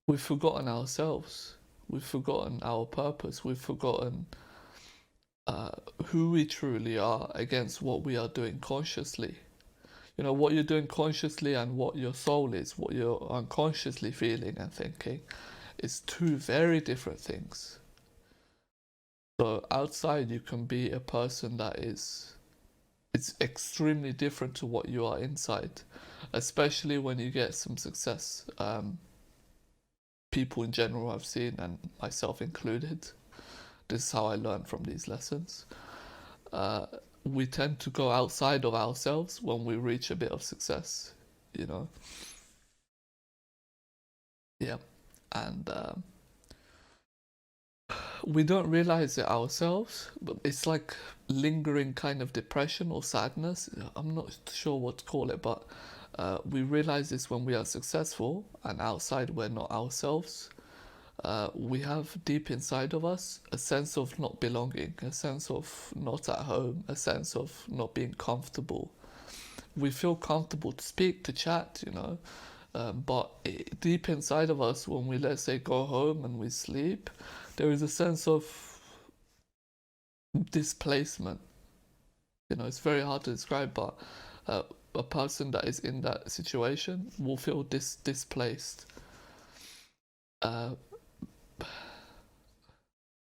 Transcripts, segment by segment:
we've forgotten ourselves. We've forgotten our purpose. We've forgotten uh, who we truly are against what we are doing consciously. You know, what you're doing consciously and what your soul is, what you're unconsciously feeling and thinking, is two very different things. So outside you can be a person that is it's extremely different to what you are inside, especially when you get some success. People in general I've seen, and myself included, this is how I learned from these lessons. Uh, we tend to go outside of ourselves when we reach a bit of success, you know? Yeah. And we don't realize it ourselves, but it's like lingering kind of depression or sadness. I'm not sure what to call it, but we realize this when we are successful and outside we're not ourselves. We have deep inside of us a sense of not belonging, a sense of not at home, a sense of not being comfortable. We feel comfortable to speak, to chat, you know, but deep inside of us, when we, let's say, go home and we sleep, there is a sense of displacement. You know, it's very hard to describe, but uh, a person that is in that situation will feel displaced. Uh,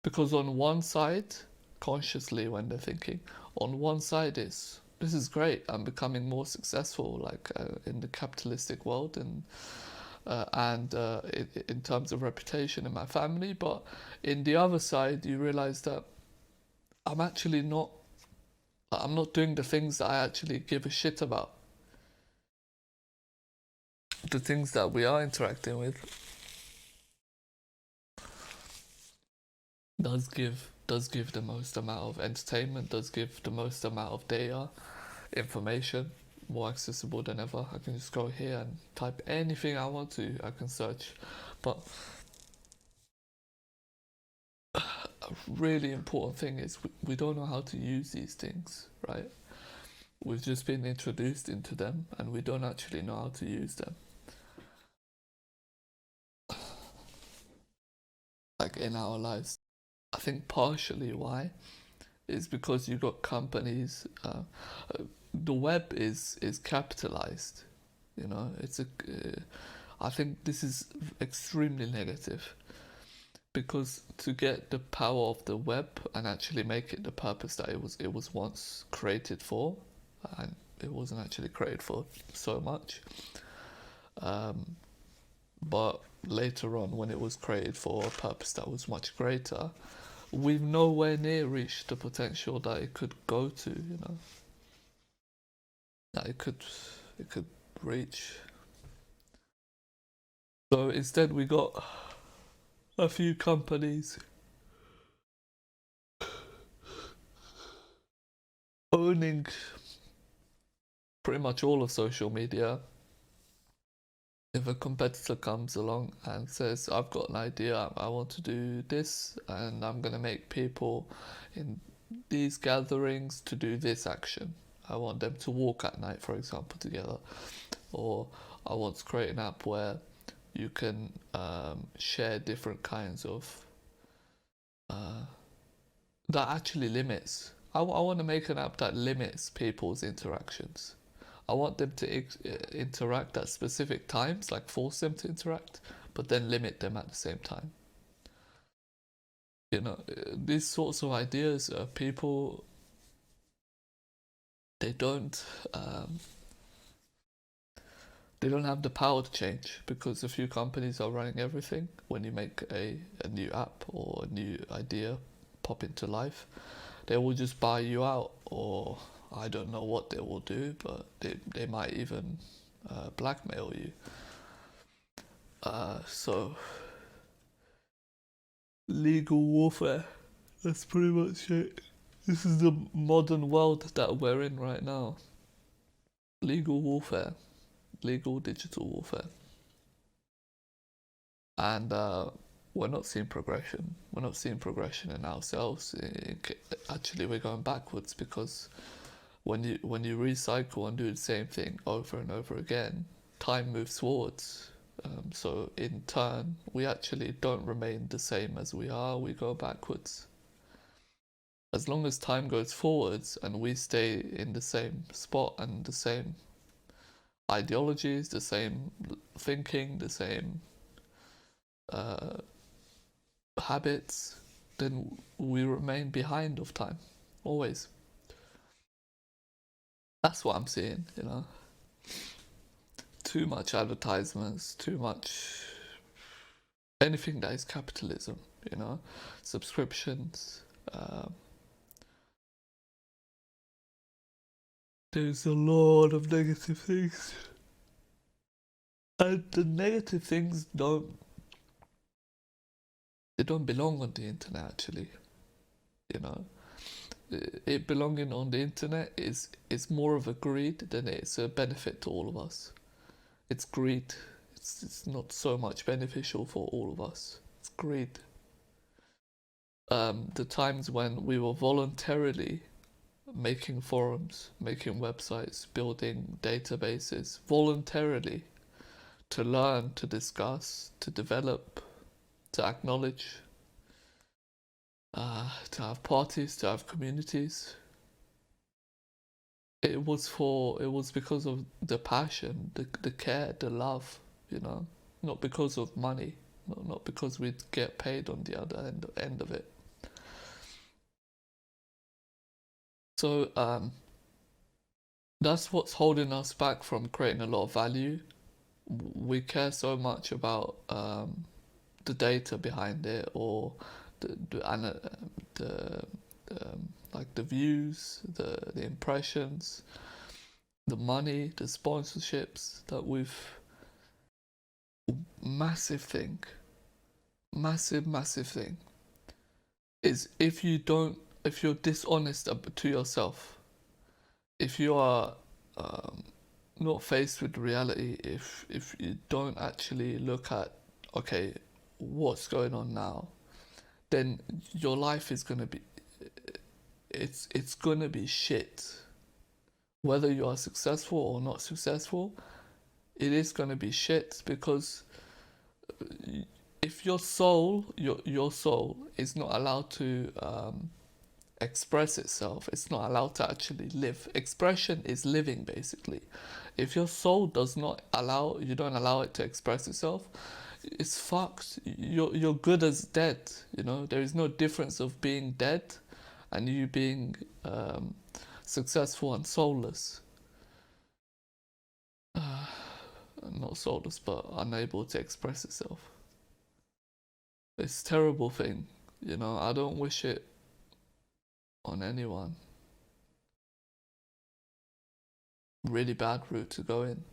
because on one side, consciously when they're thinking, on one side is this is great, I'm becoming more successful, like in the capitalistic world, and in terms of reputation in my family. But in the other side, you realize that I'm actually not. I'm not doing the things that I actually give a shit about. The things that we are interacting with does give the most amount of entertainment, does give the most amount of data, information, more accessible than ever. I can just go here and type anything I want to. I can search, but a really important thing is we don't know how to use these things, right? We've just been introduced into them and we don't actually know how to use them. Like in our lives. I think partially why is because you've got companies. The web is capitalized. You know, it's a. I think this is extremely negative because to get the power of the web and actually make it the purpose that it was once created for, and it wasn't actually created for so much. Um, but later on, when it was created for a purpose that was much greater, we've nowhere near reached the potential that it could go to. You know, that it could reach. So instead, we got a few companies owning pretty much all of social media. If a competitor comes along and says, I've got an idea, I want to do this, and I'm going to make people in these gatherings to do this action. I want them to walk at night, for example, together. Or I want to create an app where you can share different kinds of uh, that actually limits. I want to make an app that limits people's interactions. I want them to interact at specific times, like force them to interact, but then limit them at the same time. You know, these sorts of ideas, people they don't um, they don't have the power to change because a few companies are running everything. When you make a new app or a new idea pop into life, they will just buy you out, or I don't know what they will do, but they might even blackmail you. So legal warfare, that's pretty much it. This is the modern world that we're in right now. Legal warfare, legal digital warfare. And we're not seeing progression. We're not seeing progression in ourselves. Actually, we're going backwards because when you recycle and do the same thing over and over again, time moves forwards. So in turn, we actually don't remain the same as we are, we go backwards. As long as time goes forwards and we stay in the same spot and the same ideologies, the same thinking, the same uh, habits, then we remain behind of time, always. That's what I'm seeing, you know. Too much advertisements, too much anything that is capitalism, you know, subscriptions. There's a lot of negative things, and the negative things don't belong on the internet actually. You know, it belonging on the internet is more of a greed than it's a benefit to all of us. It's greed. It's not so much beneficial for all of us. It's greed. The times when we were voluntarily making forums, making websites, building databases voluntarily to learn, to discuss, to develop, to acknowledge, to have parties, to have communities. It was because of the passion, the care, the love, you know, not because of money, not because we'd get paid on the other end of it. So that's what's holding us back from creating a lot of value. We care so much about the data behind it, or the like the views, the impressions, the money, the sponsorships that we've massive thing, massive thing is if you're dishonest to yourself, if you are not faced with reality, if you don't actually look at okay what's going on now, then your life is gonna be it's gonna be shit. Whether you are successful or not successful, it is gonna be shit, because if your soul is not allowed to express itself, it's not allowed to actually live. Expression is living, basically. If your soul does not allow, you don't allow it to express itself, it's fucked. You're good as dead. You know, there is no difference of being dead and you being successful and soulless. Not soulless, but unable to express itself. It's a terrible thing. You know, I don't wish it on anyone. Really bad route to go in.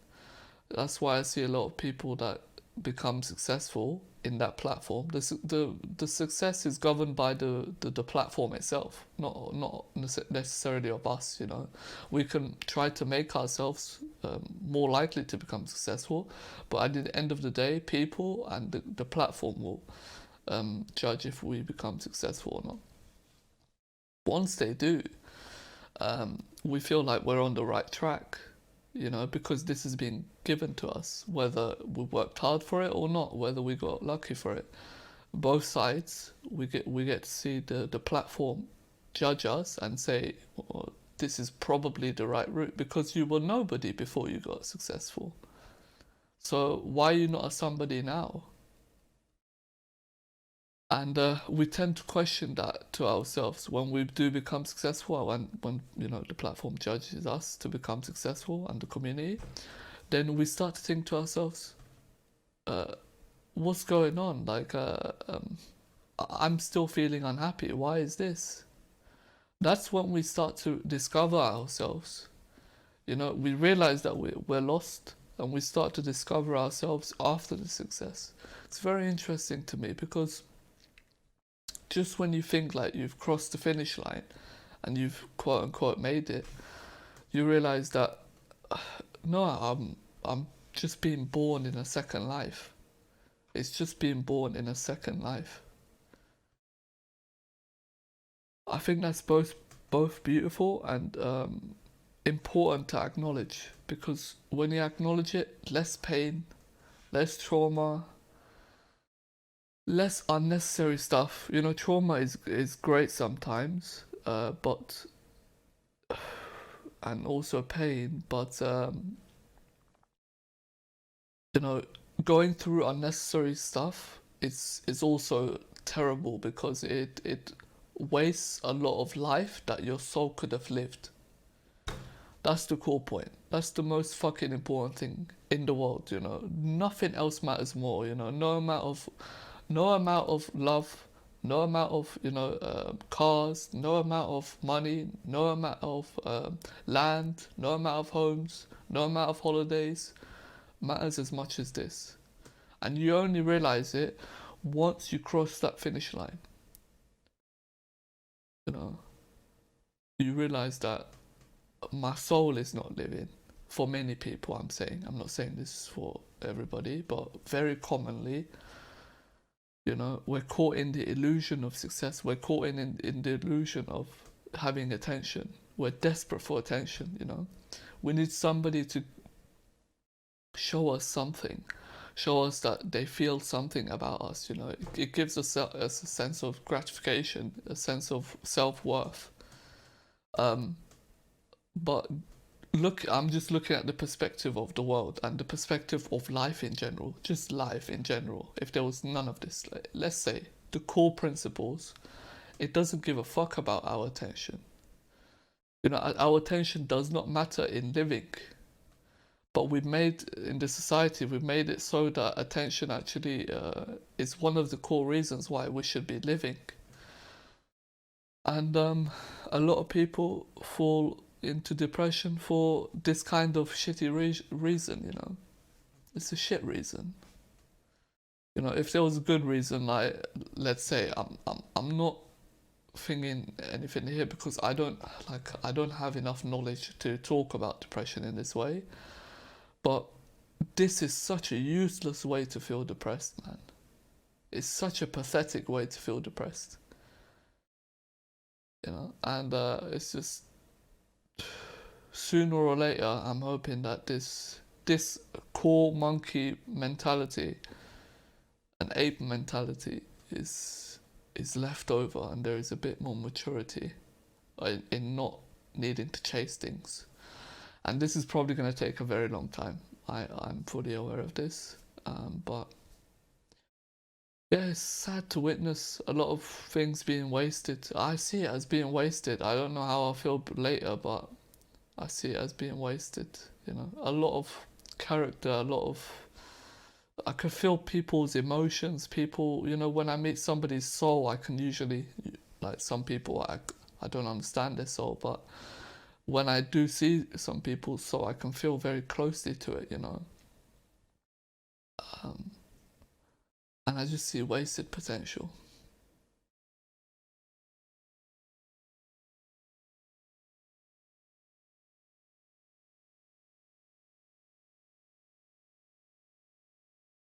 That's why I see a lot of people that become successful in that platform. The success is governed by the platform itself, not necessarily of us. You know, we can try to make ourselves more likely to become successful, but at the end of the day, people and the platform will judge if we become successful or not. Once they do, we feel like we're on the right track, you know, because this is being given to us, whether we worked hard for it or not, whether we got lucky for it. Both sides, we get to see the platform judge us and say, oh, this is probably the right route, because you were nobody before you got successful. So why are you not a somebody now? And we tend to question that to ourselves when we do become successful, when you know the platform judges us to become successful and the community, then we start to think to ourselves, what's going on? Like, I'm still feeling unhappy. Why is this? That's when we start to discover ourselves. You know, we realize that we're lost, and we start to discover ourselves after the success. It's very interesting to me, because just when you think like you've crossed the finish line and you've quote unquote made it, you realize that no, I'm just being born in a second life. It's just being born in a second life. I think that's both beautiful and important to acknowledge, because when you acknowledge it, less pain, less trauma, less unnecessary stuff. You know, trauma is great sometimes, but and also pain, but you know, going through unnecessary stuff is also terrible because it wastes a lot of life that your soul could have lived. That's the core point. That's the most fucking important thing in the world, you know. Nothing else matters more, you know. No amount of love, no amount of, cars, no amount of money, no amount of land, no amount of homes, no amount of holidays matters as much as this. And you only realize it once you cross that finish line. You know, you realize that my soul is not living. For many people, I'm not saying this for everybody, but very commonly, you know, we're caught in the illusion of success. We're caught in the illusion of having attention. We're desperate for attention, you know. We need somebody to show us something, show us that they feel something about us, you know. It gives us a sense of gratification, a sense of self-worth. Um, but look, I'm just looking at the perspective of the world and the perspective of life in general, just life in general. If there was none of this, like, let's say the core principles, it doesn't give a fuck about our attention. You know, our attention does not matter in living, but we've made in the society, we've made it so that attention actually is one of the core reasons why we should be living. And a lot of people fall into depression for this kind of shitty reason, you know. It's a shit reason. You know, if there was a good reason, like, let's say I'm not thinking anything here because I don't have enough knowledge to talk about depression in this way. But this is such a useless way to feel depressed, man. It's such a pathetic way to feel depressed. You know, and it's just sooner or later, I'm hoping that this core monkey mentality, an ape mentality, is left over, and there is a bit more maturity in not needing to chase things. And this is probably going to take a very long time. I'm fully aware of this, but yeah, it's sad to witness a lot of things being wasted. I see it as being wasted. I don't know how I'll feel later, but I see it as being wasted. You know, a lot of character, a lot of. I can feel people's emotions. People, you know, when I meet somebody's soul, I can usually, like some people, I don't understand their soul, but when I do see some people's soul, I can feel very closely to it, you know. Um, and I just see wasted potential.